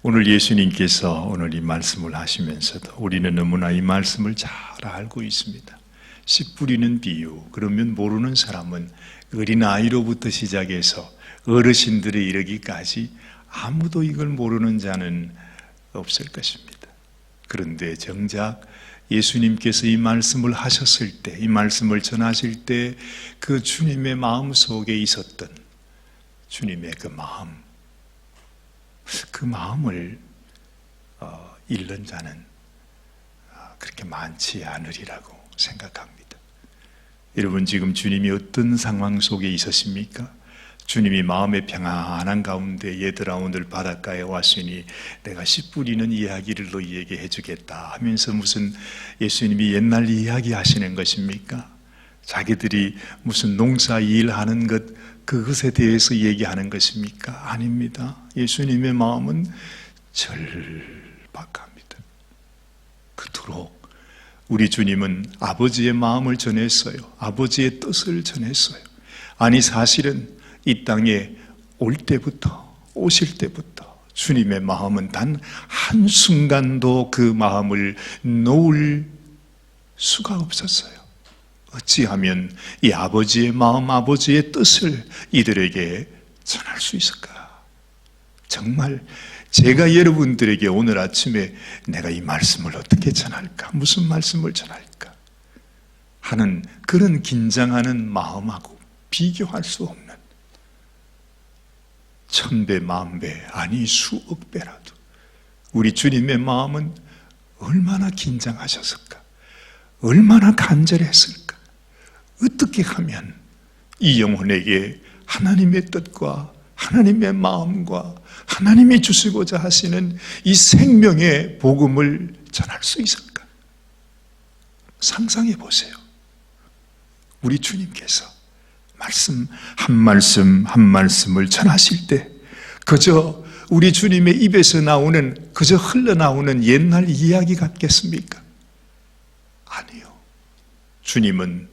오늘 예수님께서 오늘 이 말씀을 하시면서도 우리는 너무나 이 말씀을 잘 알고 있습니다. 씨 뿌리는 비유, 그러면 모르는 사람은 어린아이로부터 시작해서 어르신들에 이르기까지 아무도 이걸 모르는 자는 없을 것입니다. 그런데 정작 예수님께서 이 말씀을 하셨을 때, 이 말씀을 전하실 때 그 주님의 마음 속에 있었던 주님의 그 마음을 잃는 자는 그렇게 많지 않으리라고 생각합니다. 여러분, 지금 주님이 어떤 상황 속에 있으십니까? 주님이 마음의 평안한 가운데 얘들아 오늘 바닷가에 왔으니 내가 씨 뿌리는 이야기를 너희에게 해주겠다 하면서 무슨 예수님이 옛날 이야기 하시는 것입니까? 자기들이 무슨 농사 일하는 것, 그것에 대해서 얘기하는 것입니까? 아닙니다. 예수님의 마음은 절박합니다. 그토록 우리 주님은 아버지의 마음을 전했어요. 아버지의 뜻을 전했어요. 아니, 사실은 이 땅에 오실 때부터 주님의 마음은 단 한순간도 그 마음을 놓을 수가 없었어요. 어찌하면 이 아버지의 마음, 아버지의 뜻을 이들에게 전할 수 있을까? 정말 제가 여러분들에게 오늘 아침에 내가 이 말씀을 어떻게 전할까? 무슨 말씀을 전할까? 하는 그런 긴장하는 마음하고 비교할 수 없는 천배, 만배, 아니 수억 배라도 우리 주님의 마음은 얼마나 긴장하셨을까? 얼마나 간절했을까? 어떻게 하면 이 영혼에게 하나님의 뜻과 하나님의 마음과 하나님이 주시고자 하시는 이 생명의 복음을 전할 수 있을까? 상상해 보세요. 우리 주님께서 말씀 한 말씀을 전하실 때 그저 우리 주님의 입에서 나오는, 그저 흘러나오는 옛날 이야기 같겠습니까? 아니요. 주님은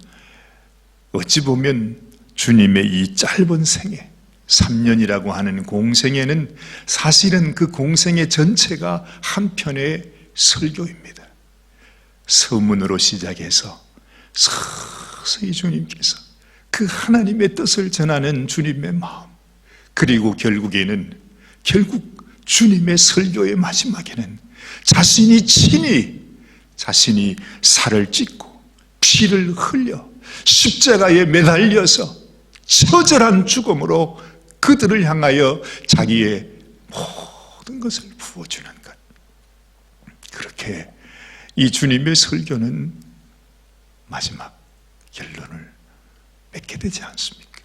어찌 보면 주님의 이 짧은 생애, 3년이라고 하는 공생애는 사실은 그 공생애 전체가 한 편의 설교입니다. 서문으로 시작해서 서서히 주님께서 그 하나님의 뜻을 전하는 주님의 마음, 그리고 결국 주님의 설교의 마지막에는 자신이 살을 찢고 피를 흘려 십자가에 매달려서 처절한 죽음으로 그들을 향하여 자기의 모든 것을 부어주는 것. 그렇게 이 주님의 설교는 마지막 결론을 맺게 되지 않습니까?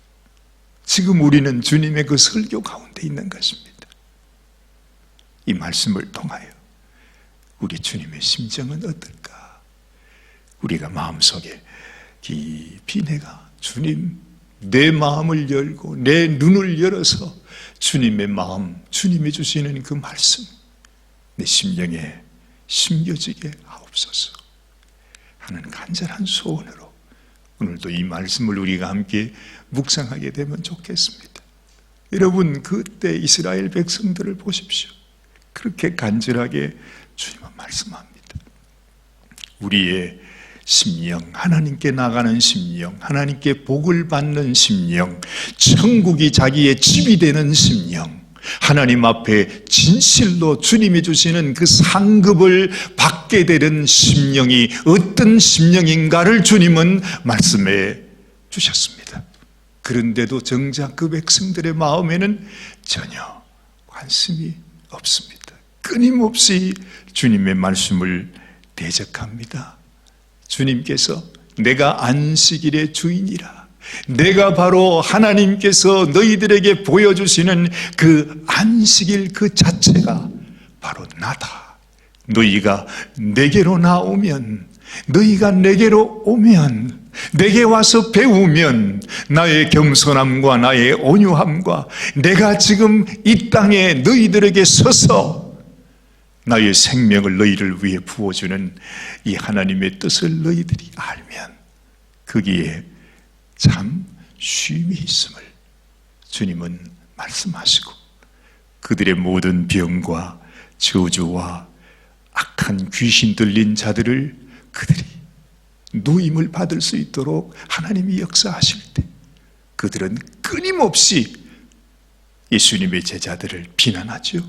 지금 우리는 주님의 그 설교 가운데 있는 것입니다. 이 말씀을 통하여 우리 주님의 심정은 어떨까? 우리가 마음속에 깊이 내가 주님, 내 마음을 열고 내 눈을 열어서 주님의 마음, 주님이 주시는 그 말씀 내 심령에 심겨지게 하옵소서 하는 간절한 소원으로 오늘도 이 말씀을 우리가 함께 묵상하게 되면 좋겠습니다. 여러분, 그때 이스라엘 백성들을 보십시오. 그렇게 간절하게 주님은 말씀합니다. 우리의 심령, 하나님께 나가는 심령, 하나님께 복을 받는 심령, 천국이 자기의 집이 되는 심령, 하나님 앞에 진실로 주님이 주시는 그 상급을 받게 되는 심령이 어떤 심령인가를 주님은 말씀해 주셨습니다. 그런데도 정작 그 백성들의 마음에는 전혀 관심이 없습니다. 끊임없이 주님의 말씀을 대적합니다. 주님께서 내가 안식일의 주인이라, 내가 바로 하나님께서 너희들에게 보여주시는 그 안식일 그 자체가 바로 나다. 너희가 내게로 나오면, 너희가 내게로 오면, 내게 와서 배우면 나의 겸손함과 나의 온유함과 내가 지금 이 땅에 너희들에게 서서 나의 생명을 너희를 위해 부어주는 이 하나님의 뜻을 너희들이 알면 거기에 참 쉼이 있음을 주님은 말씀하시고 그들의 모든 병과 저주와 악한 귀신 들린 자들을 그들이 누임을 받을 수 있도록 하나님이 역사하실 때 그들은 끊임없이 예수님의 제자들을 비난하죠.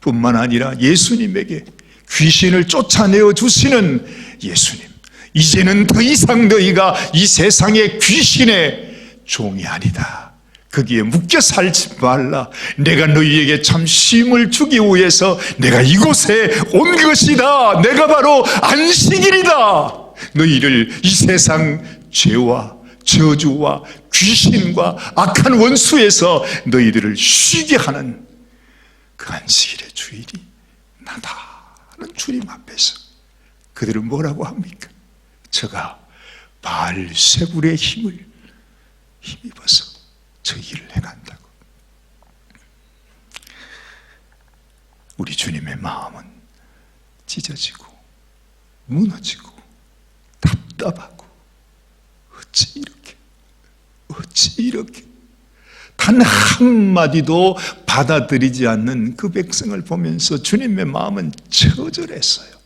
뿐만 아니라 예수님에게 귀신을 쫓아내어 주시는 예수님, 이제는 더 이상 너희가 이 세상의 귀신의 종이 아니다. 거기에 묶여 살지 말라. 내가 너희에게 참 쉼을 주기 위해서 내가 이곳에 온 것이다. 내가 바로 안식일이다. 너희를 이 세상 죄와 저주와 귀신과 악한 원수에서 너희들을 쉬게 하는 그 안식일의 주일이 나다는 주님 앞에서 그들은 뭐라고 합니까? 저가 바알세불의 힘을 힘입어서 저 일을 행한다고. 우리 주님의 마음은 찢어지고 무너지고 답답하고 어찌 이렇게 단 한마디도 받아들이지 않는 그 백성을 보면서 주님의 마음은 처절했어요.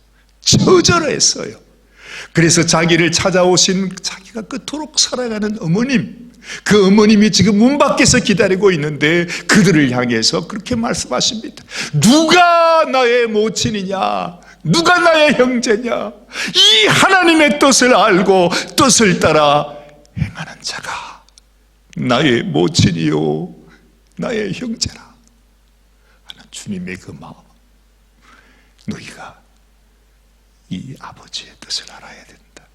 그래서 자기를 찾아오신 자기가 그토록 사랑하는 어머님, 그 어머님이 지금 문 밖에서 기다리고 있는데 그들을 향해서 그렇게 말씀하십니다. 누가 나의 모친이냐? 누가 나의 형제냐? 이 하나님의 뜻을 알고 뜻을 따라 행하는 자가 나의 모친이요 나의 형제라 하는 주님의 그 마음. 너희가 이 아버지의 뜻을 알아야 된다.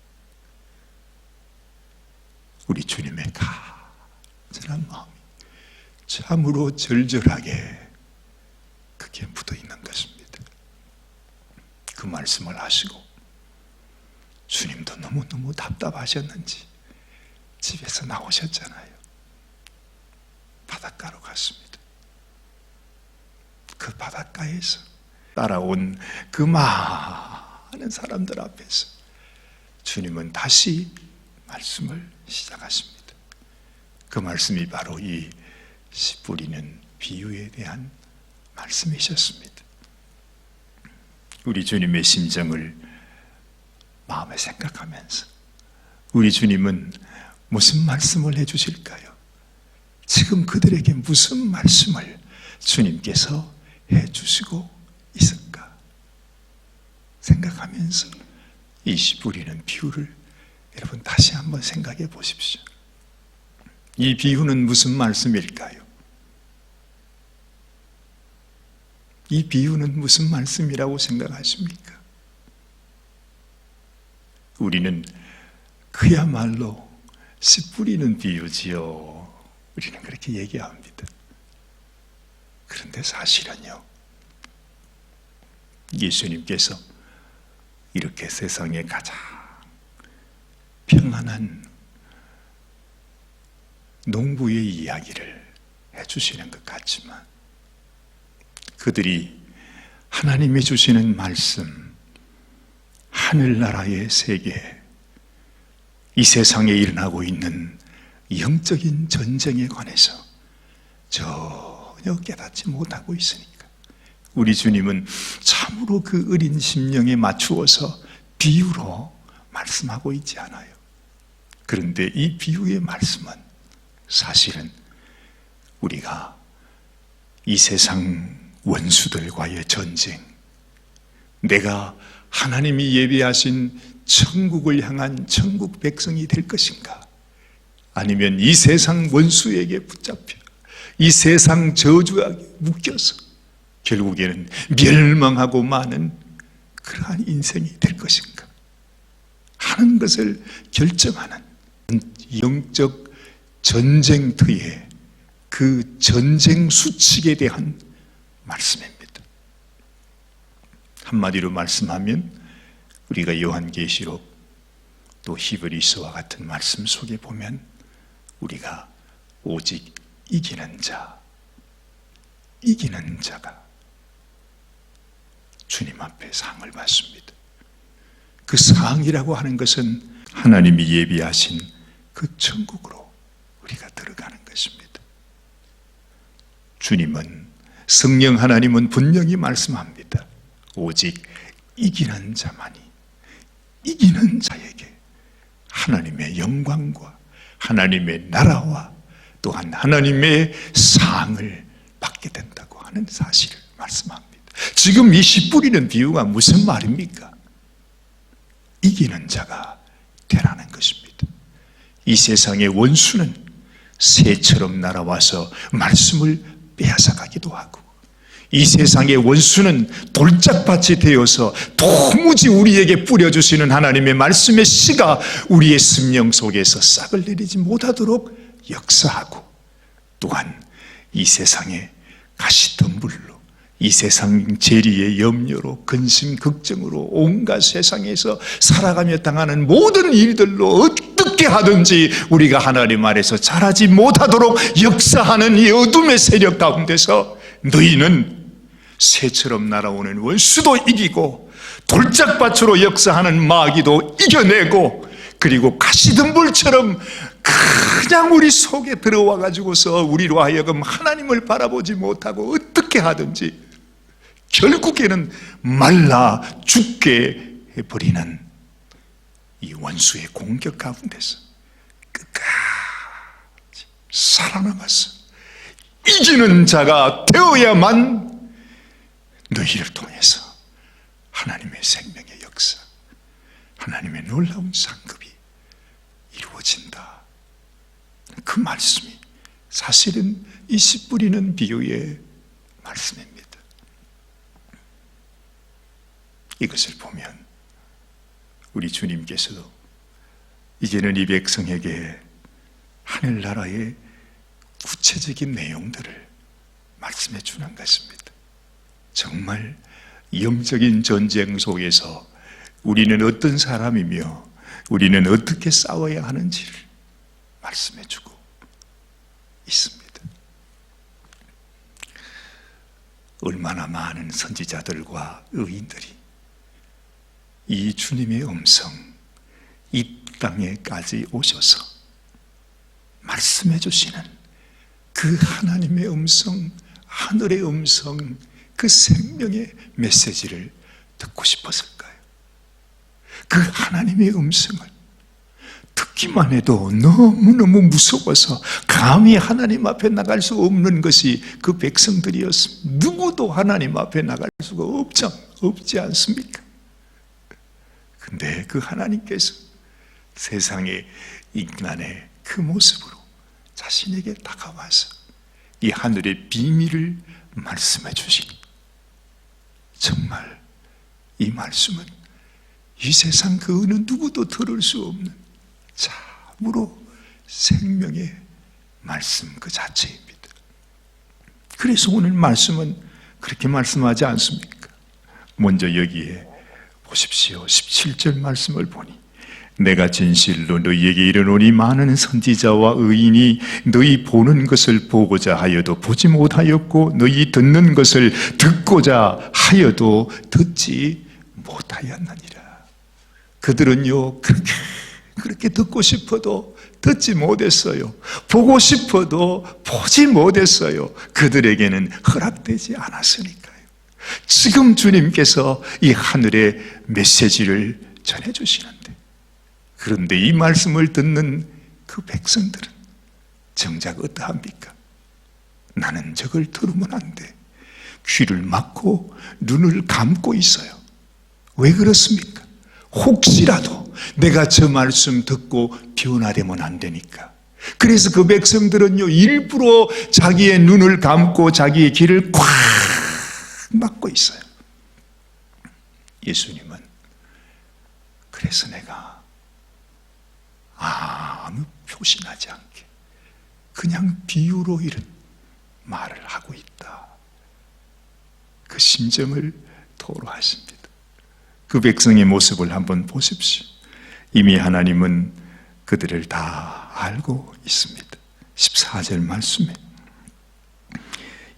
우리 주님의 간절한 마음이 참으로 절절하게 그게 묻어 있는 것입니다. 그 말씀을 하시고 주님도 너무너무 답답하셨는지 집에서 나오셨잖아요. 바닷가로 갔습니다. 그 바닷가에서 따라온 그 많은 사람들 앞에서 주님은 다시 말씀을 시작하십니다. 그 말씀이 바로 이 씨 뿌리는 비유에 대한 말씀이셨습니다. 우리 주님의 심정을 마음에 생각하면서 우리 주님은 무슨 말씀을 해주실까요? 지금 그들에게 무슨 말씀을 주님께서 해주시고 있을까? 생각하면서 이 씨 뿌리는 비유를 여러분 다시 한번 생각해 보십시오. 이 비유는 무슨 말씀일까요? 이 비유는 무슨 말씀이라고 생각하십니까? 우리는 그야말로 씨 뿌리는 비유지요. 우리는 그렇게 얘기합니다. 그런데 사실은요, 예수님께서 이렇게 세상에 가장 평안한 농부의 이야기를 해주시는 것 같지만 그들이 하나님이 주시는 말씀, 하늘나라의 세계, 이 세상에 일어나고 있는 영적인 전쟁에 관해서 전혀 깨닫지 못하고 있으니까 우리 주님은 참으로 그 어린 심령에 맞추어서 비유로 말씀하고 있지 않아요. 그런데 이 비유의 말씀은 사실은 우리가 이 세상 원수들과의 전쟁, 내가 하나님이 예비하신 천국을 향한 천국 백성이 될 것인가? 아니면 이 세상 원수에게 붙잡혀 이 세상 저주에 묶여서 결국에는 멸망하고 마는 그러한 인생이 될 것인가 하는 것을 결정하는 영적 전쟁터의 그 전쟁 수칙에 대한 말씀입니다. 한마디로 말씀하면 우리가 요한계시록 또 히브리서와 같은 말씀 속에 보면 우리가 오직 이기는 자가 주님 앞에 상을 받습니다. 그 상이라고 하는 것은 하나님이 예비하신 그 천국으로 우리가 들어가는 것입니다. 주님은, 성령 하나님은 분명히 말씀합니다. 오직 이기는 자만이, 이기는 자에게 하나님의 영광과 하나님의 나라와 또한 하나님의 상을 받게 된다고 하는 사실을 말씀합니다. 지금 이 씨 뿌리는 비유가 무슨 말입니까? 이기는 자가 되라는 것입니다. 이 세상의 원수는 새처럼 날아와서 말씀을 빼앗아가기도 하고, 이 세상의 원수는 돌짝밭이 되어서 도무지 우리에게 뿌려주시는 하나님의 말씀의 씨가 우리의 심령 속에서 싹을 내리지 못하도록 역사하고, 또한 이 세상의 가시덤불로, 이 세상 재리의 염려로, 근심 걱정으로 온갖 세상에서 살아가며 당하는 모든 일들로 어떻게 하든지 우리가 하나님 아래서 자라지 못하도록 역사하는 이 어둠의 세력 가운데서 너희는 새처럼 날아오는 원수도 이기고 돌짝밭으로 역사하는 마귀도 이겨내고, 그리고 가시덤불처럼 그냥 우리 속에 들어와 가지고서 우리로 하여금 하나님을 바라보지 못하고 어떻게 하든지 결국에는 말라 죽게 해버리는 이 원수의 공격 가운데서 끝까지 살아남아서 이기는 자가 되어야만 너희를 통해서 하나님의 생명의 역사, 하나님의 놀라운 상급이 이루어진다. 그 말씀이 사실은 이 씨 뿌리는 비유의 말씀입니다. 이것을 보면 우리 주님께서도 이제는 이 백성에게 하늘나라의 구체적인 내용들을 말씀해 주는 것입니다. 정말 영적인 전쟁 속에서 우리는 어떤 사람이며 우리는 어떻게 싸워야 하는지를 말씀해 주고 있습니다. 얼마나 많은 선지자들과 의인들이 이 주님의 음성, 이 땅에까지 오셔서 말씀해 주시는 그 하나님의 음성, 하늘의 음성, 그 생명의 메시지를 듣고 싶었을까요? 그 하나님의 음성을 듣기만 해도 너무너무 무서워서 감히 하나님 앞에 나갈 수 없는 것이 그 백성들이었습니다. 누구도 하나님 앞에 나갈 수가 없지 않습니까? 근데 그 하나님께서 세상의 인간의 그 모습으로 자신에게 다가와서 이 하늘의 비밀을 말씀해 주시니, 정말 이 말씀은 이 세상 그 어느 누구도 들을 수 없는 참으로 생명의 말씀 그 자체입니다. 그래서 오늘 말씀은 그렇게 말씀하지 않습니까? 먼저 여기에 보십시오. 17절 말씀을 보니 내가 진실로 너희에게 이르노니 많은 선지자와 의인이 너희 보는 것을 보고자 하여도 보지 못하였고 너희 듣는 것을 듣고자 하여도 듣지 못하였느니라. 그들은요 그렇게 듣고 싶어도 듣지 못했어요. 보고 싶어도 보지 못했어요. 그들에게는 허락되지 않았으니까요. 지금 주님께서 이 하늘의 메시지를 전해주시는데, 그런데 이 말씀을 듣는 그 백성들은 정작 어떠합니까? 나는 저걸 들으면 안 돼. 귀를 막고 눈을 감고 있어요. 왜 그렇습니까? 혹시라도 내가 저 말씀 듣고 변화되면 안 되니까. 그래서 그 백성들은요 일부러 자기의 눈을 감고 자기의 귀를 꽉 막고 있어요. 예수님은 그래서 내가 아무 표시나지 않게 그냥 비유로 이런 말을 하고 있다. 그 심정을 토로하십니다. 그 백성의 모습을 한번 보십시오. 이미 하나님은 그들을 다 알고 있습니다. 14절 말씀에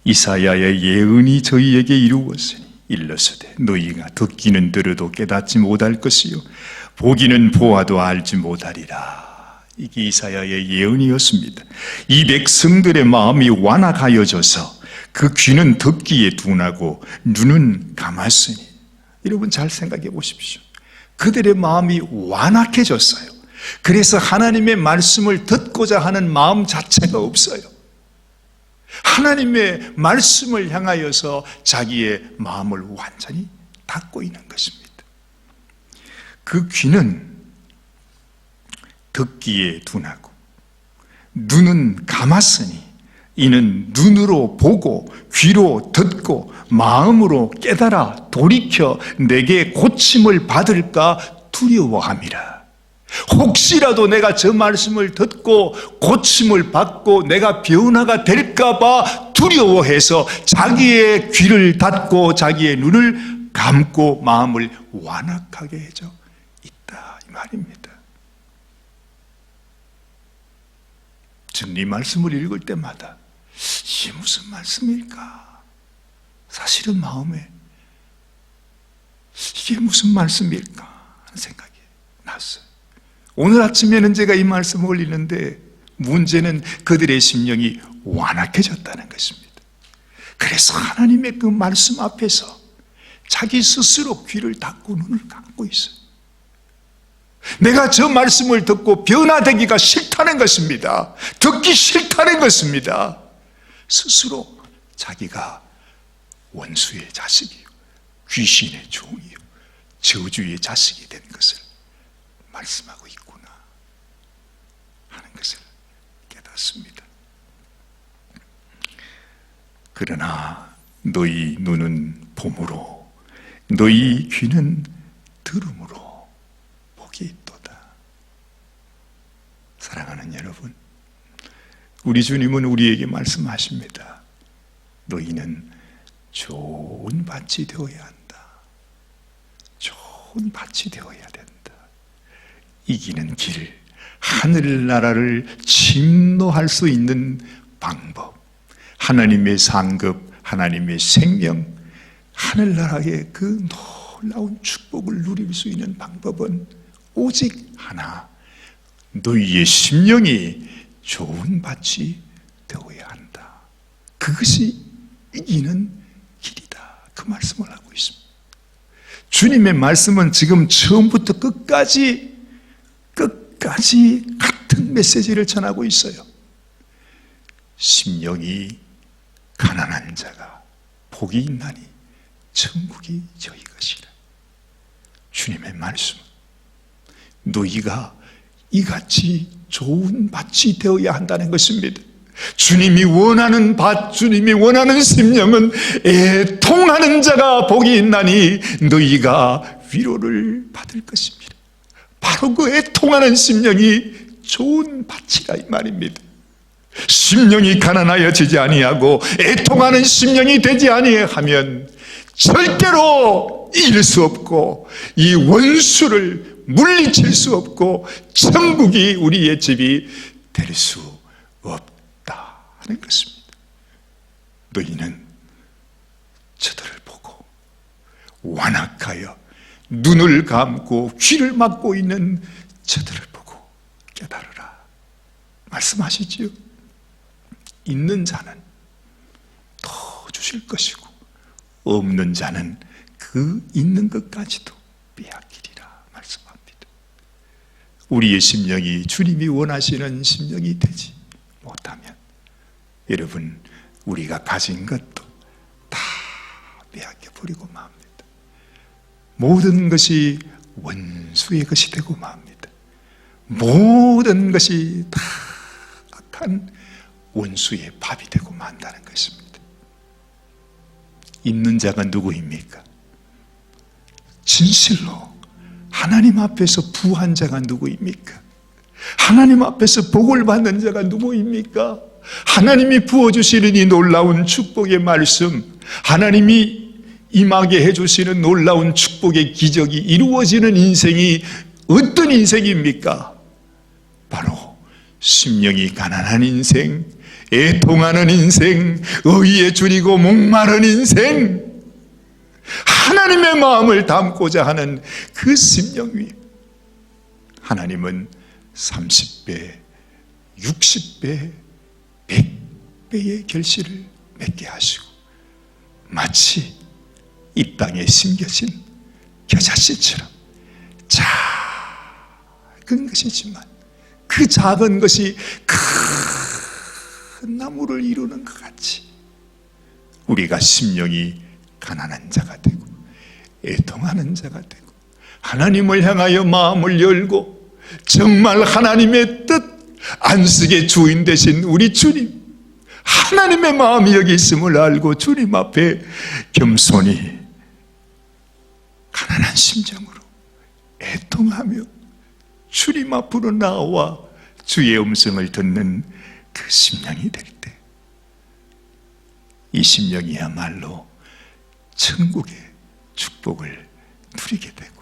이사야의 예언이 저희에게 이루었으니 일러서되 너희가 듣기는 들어도 깨닫지 못할 것이요 보기는 보아도 알지 못하리라. 이게 이사야의 예언이었습니다. 이 백성들의 마음이 완악하여져서 그 귀는 듣기에 둔하고 눈은 감았으니 여러분 잘 생각해 보십시오. 그들의 마음이 완악해졌어요. 그래서 하나님의 말씀을 듣고자 하는 마음 자체가 없어요. 하나님의 말씀을 향하여서 자기의 마음을 완전히 닫고 있는 것입니다. 그 귀는 듣기에 둔하고 눈은 감았으니 이는 눈으로 보고 귀로 듣고 마음으로 깨달아 돌이켜 내게 고침을 받을까 두려워함이라. 혹시라도 내가 저 말씀을 듣고 고침을 받고 내가 변화가 될까 봐 두려워해서 자기의 귀를 닫고 자기의 눈을 감고 마음을 완악하게 해져 있다, 이 말입니다. 저는 이 말씀을 읽을 때마다 이게 무슨 말씀일까? 사실은 마음에 이게 무슨 말씀일까 하는 생각이 났어요. 오늘 아침에는 제가 이 말씀을 올리는데 문제는 그들의 심령이 완악해졌다는 것입니다. 그래서 하나님의 그 말씀 앞에서 자기 스스로 귀를 닫고 눈을 감고 있어요. 내가 저 말씀을 듣고 변화되기가 싫다는 것입니다. 듣기 싫다는 것입니다. 스스로 자기가 원수의 자식이요, 귀신의 종이요, 저주의 자식이 된 것을 말씀하고 있구나 하는 것을 깨닫습니다. 그러나 너희 눈은 봄으로 너희 귀는 들음으로 복이 있도다. 사랑하는 여러분, 우리 주님은 우리에게 말씀하십니다. 너희는 좋은 밭이 되어야 한다. 좋은 밭이 되어야 된다. 이기는 길, 하늘나라를 침노할 수 있는 방법, 하나님의 상급, 하나님의 생명, 하늘나라의 그 놀라운 축복을 누릴 수 있는 방법은 오직 하나, 너희의 심령이 좋은 밭이 되어야 한다. 그것이 이기는 길이다. 그 말씀을 하고 있습니다. 주님의 말씀은 지금 처음부터 끝까지 같은 메시지를 전하고 있어요. 심령이 가난한 자가 복이 있나니 천국이 저희 것이라. 주님의 말씀, 너희가 이같이 좋은 밭이 되어야 한다는 것입니다. 주님이 원하는 밭, 주님이 원하는 심령은 애통하는 자가 복이 있나니 너희가 위로를 받을 것입니다. 바로 그 애통하는 심령이 좋은 밭이라 이 말입니다. 심령이 가난하여지지 아니하고 애통하는 심령이 되지 아니하면 절대로 이길 수 없고 이 원수를 물리칠 수 없고 천국이 우리의 집이 될 수 없다 하는 것입니다. 너희는 저들을 보고 완악하여 눈을 감고 귀를 막고 있는 저들을 보고 깨달으라 말씀하시지요. 있는 자는 더 주실 것이고 없는 자는 그 있는 것까지도 빼앗기리라 말씀합니다. 우리의 심령이 주님이 원하시는 심령이 되지 못하면 여러분, 우리가 가진 것도 다 빼앗겨버리고 맙니다. 모든 것이 원수의 것이 되고 맙니다. 모든 것이 다 악한 원수의 밥이 되고 만다는 것입니다. 있는 자가 누구입니까? 진실로 하나님 앞에서 부한 자가 누구입니까? 하나님 앞에서 복을 받는 자가 누구입니까? 하나님이 부어주시는 이 놀라운 축복의 말씀, 하나님이 임하게 해주시는 놀라운 축복의 기적이 이루어지는 인생이 어떤 인생입니까? 바로 심령이 가난한 인생, 애통하는 인생, 의에 줄이고 목마른 인생, 하나님의 마음을 담고자 하는 그 심령 위에 하나님은 30배, 60배, 100배의 결실을 맺게 하시고 마치 이 땅에 심겨진 겨자씨처럼 작은 것이지만 그 작은 것이 큰 나무를 이루는 것 같이 우리가 심령이 가난한 자가 되고 애통하는 자가 되고 하나님을 향하여 마음을 열고 정말 하나님의 뜻, 안식의 주인 되신 우리 주님, 하나님의 마음이 여기 있음을 알고 주님 앞에 겸손히 가난한 심정으로 애통하며 주님 앞으로 나와 주의 음성을 듣는 그 심령이 될 때, 이 심령이야말로 천국의 축복을 누리게 되고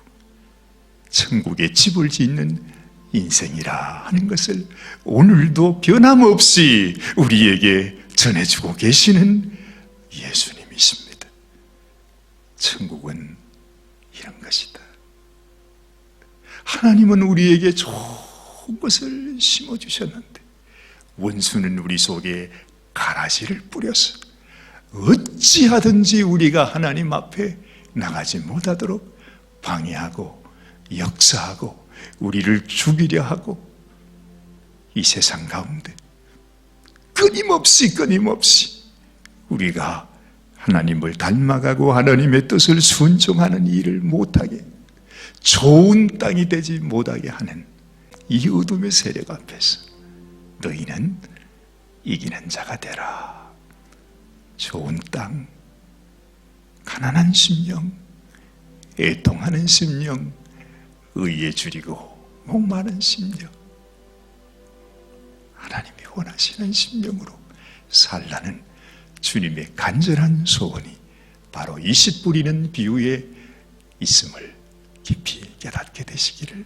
천국의 집을 짓는 인생이라 하는 것을 오늘도 변함없이 우리에게 전해주고 계시는 예수님이십니다. 천국은 이런 것이다. 하나님은 우리에게 좋은 것을 심어주셨는데 원수는 우리 속에 가라지를 뿌려서 어찌하든지 우리가 하나님 앞에 나가지 못하도록 방해하고 역사하고 우리를 죽이려 하고 이 세상 가운데 끊임없이 우리가 하나님을 닮아가고 하나님의 뜻을 순종하는 일을 못하게, 좋은 땅이 되지 못하게 하는 이 어둠의 세력 앞에서 너희는 이기는 자가 되라. 좋은 땅, 가난한 심령, 애통하는 심령, 의에 줄이고 목마른 심령, 하나님이 원하시는 심령으로 살라는 주님의 간절한 소원이 바로 이 씨 뿌리는 비유에 있음을 깊이 깨닫게 되시기를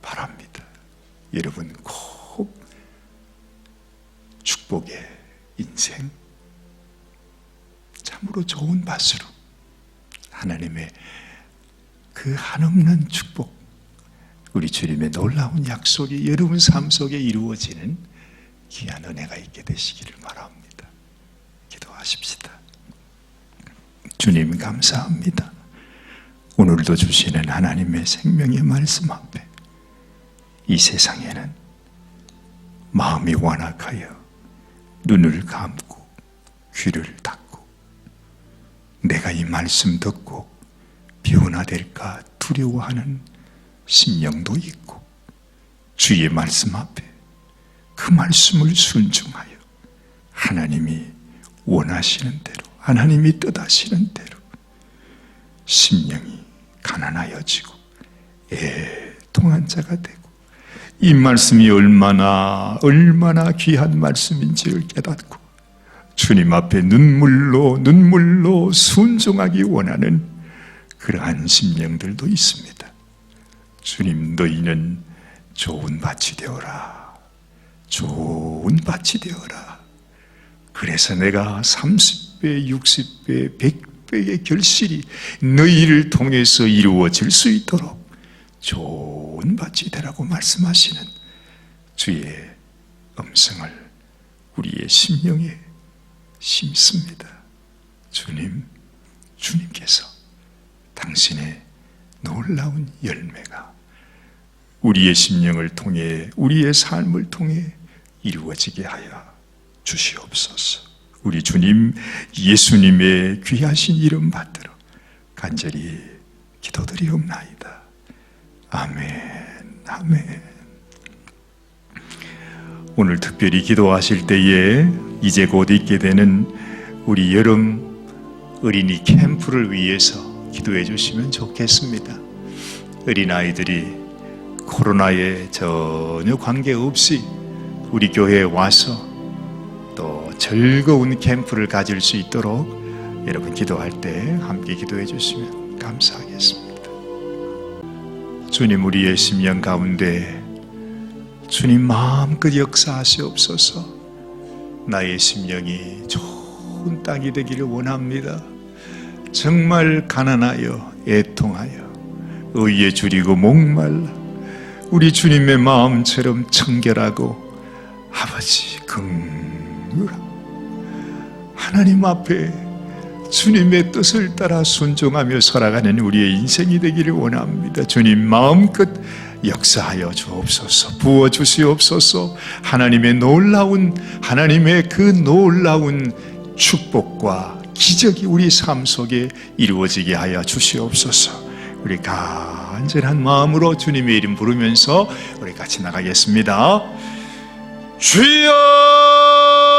바랍니다. 여러분 꼭 축복의 인생, 참으로 좋은 밭으로 하나님의 그 한없는 축복, 우리 주님의 놀라운 약속이 여러분 삶 속에 이루어지는 귀한 은혜가 있게 되시기를 바랍니다. 기도하십시다. 주님 감사합니다. 오늘도 주시는 하나님의 생명의 말씀 앞에 이 세상에는 마음이 완악하여 눈을 감고 귀를 닫고 내가 이 말씀 듣고 변화될까 두려워하는 심령도 있고, 주의 말씀 앞에 그 말씀을 순종하여 하나님이 원하시는 대로, 하나님이 뜻하시는 대로 심령이 가난하여지고 애통한 자가 되고, 이 말씀이 얼마나 귀한 말씀인지를 깨닫고 주님 앞에 눈물로 순종하기 원하는 그러한 심령들도 있습니다. 주님, 너희는 좋은 밭이 되어라. 좋은 밭이 되어라. 그래서 내가 30배, 60배, 100배의 결실이 너희를 통해서 이루어질 수 있도록 좋은 밭이 되라고 말씀하시는 주의 음성을 우리의 심령에 심습니다. 주님께서 당신의 놀라운 열매가 우리의 심령을 통해, 우리의 삶을 통해 이루어지게 하여 주시옵소서. 우리 주님 예수님의 귀하신 이름 받들어 간절히 기도드리옵나이다. 아멘, 아멘. 오늘 특별히 기도하실 때에 이제 곧 있게 되는 우리 여름 어린이 캠프를 위해서 기도해 주시면 좋겠습니다. 어린아이들이 코로나에 전혀 관계없이 우리 교회에 와서 또 즐거운 캠프를 가질 수 있도록 여러분 기도할 때 함께 기도해 주시면 감사하겠습니다. 주님, 우리의 심령 가운데 주님 마음껏 역사하시옵소서. 나의 심령이 좋은 땅이 되기를 원합니다. 정말 가난하여 애통하여 의에 줄이고 목말라 우리 주님의 마음처럼 청결하고 아버지 긍휼하고 하나님 앞에 주님의 뜻을 따라 순종하며 살아가는 우리의 인생이 되기를 원합니다. 주님 마음껏 역사하여 주옵소서. 부어주시옵소서. 하나님의 그 놀라운 축복과 기적이 우리 삶 속에 이루어지게 하여 주시옵소서. 우리 간절한 마음으로 주님의 이름 부르면서 우리 같이 나가겠습니다. 주여